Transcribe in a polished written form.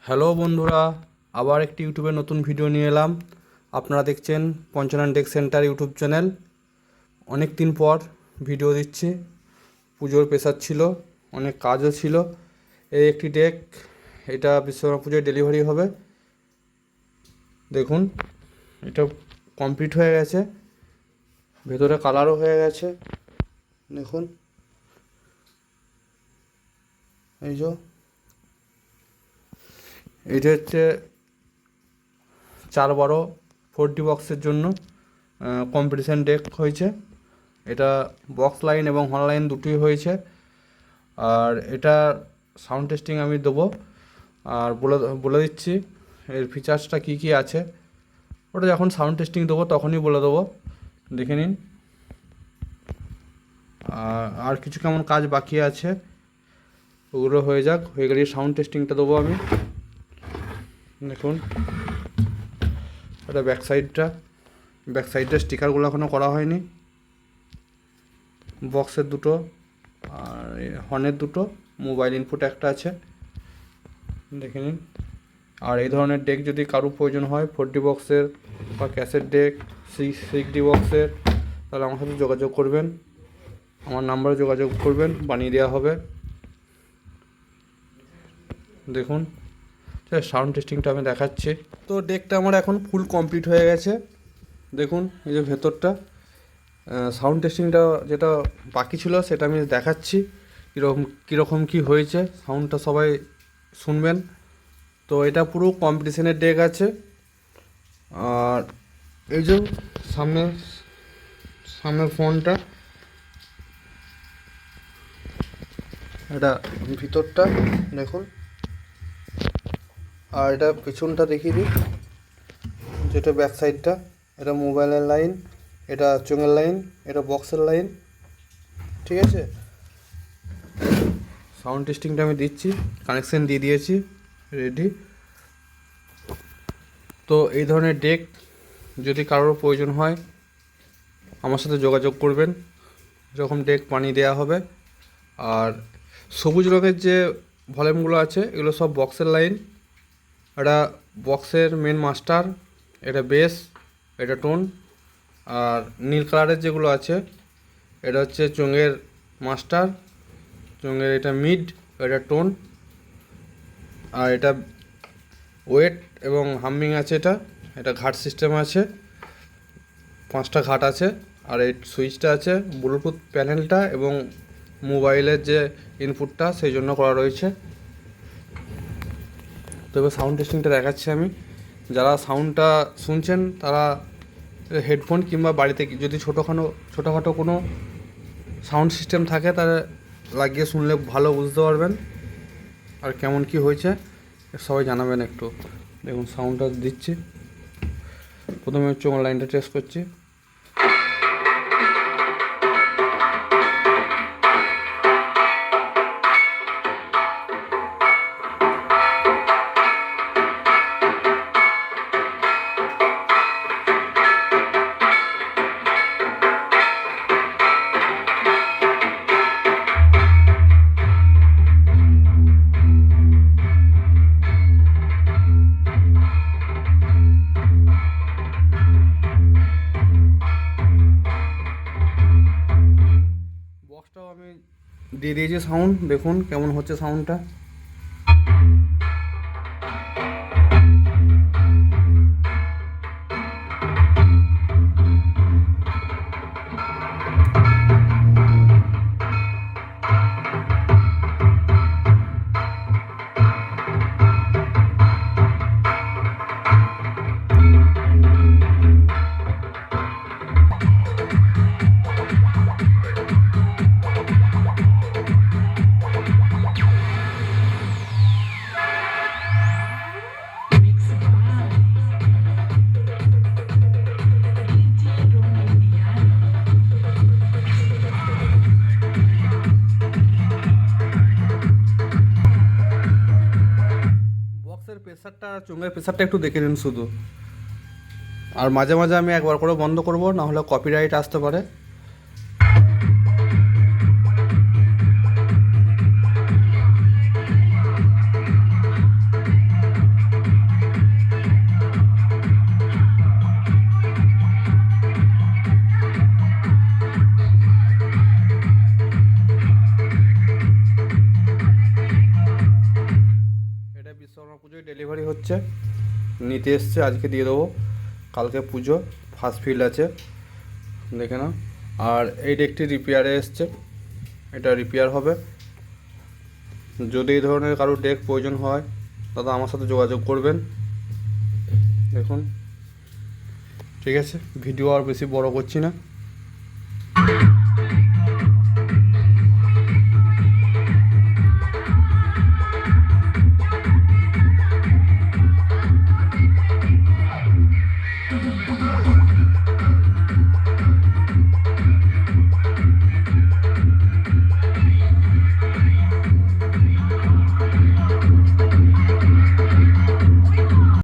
Hello বন্ধুরা, আবার একটি ইউটিউবে নতুন ভিডিও নিয়ে এলাম। আপনারা দেখছেন Panchanan tech center YouTube channel. অনেক দিন পর ভিডিও দিচ্ছি। পুজোর প্রেসার ছিল, অনেক কাজও ছিল। এই একটি ডেক, এটা বিশ্বকর্মা পুজোয় ডেলিভারি হবে। দেখুন, এটা কমপ্লিট হয়ে গেছে, ভেতরে কালারও হয়ে গেছে। দেখুন, এই যে এটা হচ্ছে 4/12 4D বক্সের জন্য কম্পিটিশান ডেক হয়েছে। এটা বক্স লাইন এবং হর্ন লাইন দুটোই হয়েছে। আর এটা সাউন্ড টেস্টিং আমি দেবো, আর বলে দিচ্ছি এর ফিচার্সটা কী কী আছে। ওটা যখন সাউন্ড টেস্টিং দেবো তখনই বলে দেবো, দেখে নিন। আর কিছু কেমন কাজ বাকি আছে, ওগুলো হয়ে যাক, হয়ে গেলে সাউন্ড টেস্টিংটা দেবো আমি। দেখুন, এটা ব্যাক সাইডটা স্টিকারগুলো এখনও করা হয়নি। বক্সের দুটো আর হর্নের দুটো, মোবাইল ইনপুট একটা আছে, দেখে নিন। আর এই ধরনের ডেক যদি কারো প্রয়োজন হয় 4D বক্সের বা ক্যাসেট ডেক 6D বক্সের, তাহলে আমার সাথে যোগাযোগ করবেন, আমার নাম্বারে যোগাযোগ করবেন, বানিয়ে দেওয়া হবে। দেখুন, সাউন্ড টেস্টিংটা আমি দেখাচ্ছি। তো ডেকটা আমার এখন ফুল কমপ্লিট হয়ে গেছে। দেখুন, এই যে ভেতরটা, সাউন্ড টেস্টিংটা যেটা বাকি ছিল সেটা আমি দেখাচ্ছি, কীরকম কী হয়েছে, সাউন্ডটা সবাই শুনবেন। তো এটা পুরো কম্পিটিশনের ডেক আছে। আর এই যে সামনের ফোনটা, এটা ভিতরটা দেখুন। আর এটা পেছনটা দেখিয়ে দিই, যেটা ব্যাক সাইডটা, এটা মোবাইলের লাইন, এটা চোঙের লাইন, এটা বক্সের লাইন, ঠিক আছে। সাউন্ড টেস্টিংটা আমি দিচ্ছি, কানেকশান দিয়ে দিয়েছি, রেডি। তো এই ধরনের ডেক যদি কারোর প্রয়োজন হয় আমার সাথে যোগাযোগ করবেন, এরকম ডেক বানিয়ে দেওয়া হবে। আর সবুজ রঙের যে ভলিউমগুলো আছে এগুলো সব বক্সের লাইন, এটা বক্সের মেন মাস্টার, এটা বেস, এটা টোন। আর নীল কালারের যেগুলো আছে এটা হচ্ছে চোঙের মাস্টার, চোঙের এটা মিড, এটা টোন। আর এটা ওয়েট এবং হামিং আছে, এটা ঘাট সিস্টেম আছে, 5টা ঘাট আছে। আর এই সুইচটা আছে ব্লুটুথ প্যানেলটা এবং মোবাইলের যে ইনপুটটা সেই জন্য করা রয়েছে। তবে সাউন্ড টেস্টিংটা দেখাচ্ছি আমি। যারা সাউন্ডটা শুনছেন তারা হেডফোন কিংবা বাড়িতে যদি ছোটোখাটো কোনো সাউন্ড সিস্টেম থাকে তারা লাগিয়ে শুনলে ভালো বুঝতে পারবেন, আর কেমন কি হয়েছে সবাই জানাবেন একটু। দেখুন, সাউন্ডটা দিচ্ছি, প্রথমে হচ্ছে অনলাইনটা টেস্ট করছি। বক্সটাও আমি দিয়ে দিয়েছি সাউন্ড, দেখুন কেমন হচ্ছে সাউন্ডটা। বক্সের প্রেসারটা, চোঙের প্রেসারটা একটু দেখে নিন শুধু। আর মাঝে মাঝে আমি একবার করে বন্ধ করব, না হলে কপিরাইট আসতে পারে। বিশ্বকর্মা পুজোয় ডেলিভারি হচ্ছে, নিতে এসছে, আজকে দিয়ে দেবো। কালকে পুজো, ফার্স্ট ফিল্ড আছে, দেখে নাও। আর এই ডেকটি রিপেয়ারে এসছে, এটা রিপেয়ার হবে। যদি এই ধরনের কারো ডেক প্রয়োজন হয় দাদা আমার সাথে যোগাযোগ করবেন। দেখুন, ঠিক আছে, ভিডিও আর বেশি বড় করছি না।